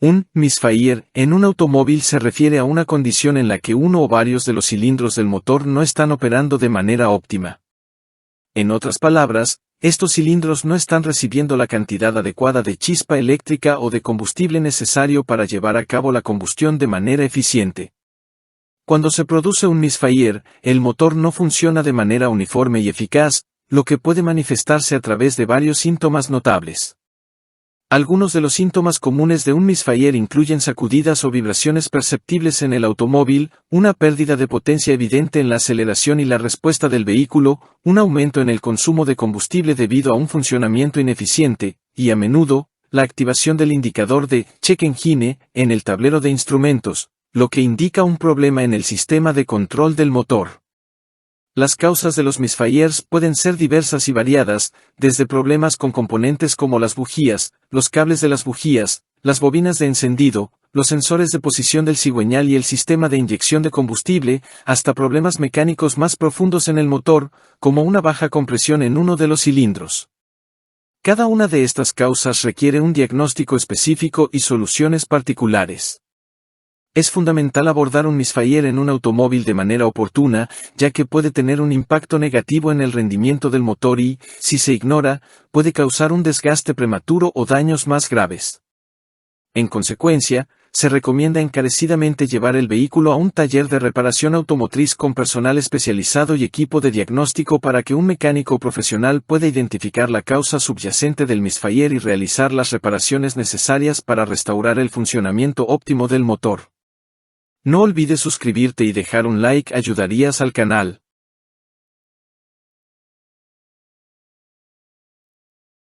Un misfire en un automóvil se refiere a una condición en la que uno o varios de los cilindros del motor no están operando de manera óptima. En otras palabras, estos cilindros no están recibiendo la cantidad adecuada de chispa eléctrica o de combustible necesario para llevar a cabo la combustión de manera eficiente. Cuando se produce un misfire, el motor no funciona de manera uniforme y eficaz, lo que puede manifestarse a través de varios síntomas notables. Algunos de los síntomas comunes de un misfire incluyen sacudidas o vibraciones perceptibles en el automóvil, una pérdida de potencia evidente en la aceleración y la respuesta del vehículo, un aumento en el consumo de combustible debido a un funcionamiento ineficiente, y a menudo, la activación del indicador de check engine en el tablero de instrumentos, lo que indica un problema en el sistema de control del motor. Las causas de los misfires pueden ser diversas y variadas, desde problemas con componentes como las bujías, los cables de las bujías, las bobinas de encendido, los sensores de posición del cigüeñal y el sistema de inyección de combustible, hasta problemas mecánicos más profundos en el motor, como una baja compresión en uno de los cilindros. Cada una de estas causas requiere un diagnóstico específico y soluciones particulares. Es fundamental abordar un misfire en un automóvil de manera oportuna, ya que puede tener un impacto negativo en el rendimiento del motor y, si se ignora, puede causar un desgaste prematuro o daños más graves. En consecuencia, se recomienda encarecidamente llevar el vehículo a un taller de reparación automotriz con personal especializado y equipo de diagnóstico para que un mecánico profesional pueda identificar la causa subyacente del misfire y realizar las reparaciones necesarias para restaurar el funcionamiento óptimo del motor. No olvides suscribirte y dejar un like, ayudarías al canal.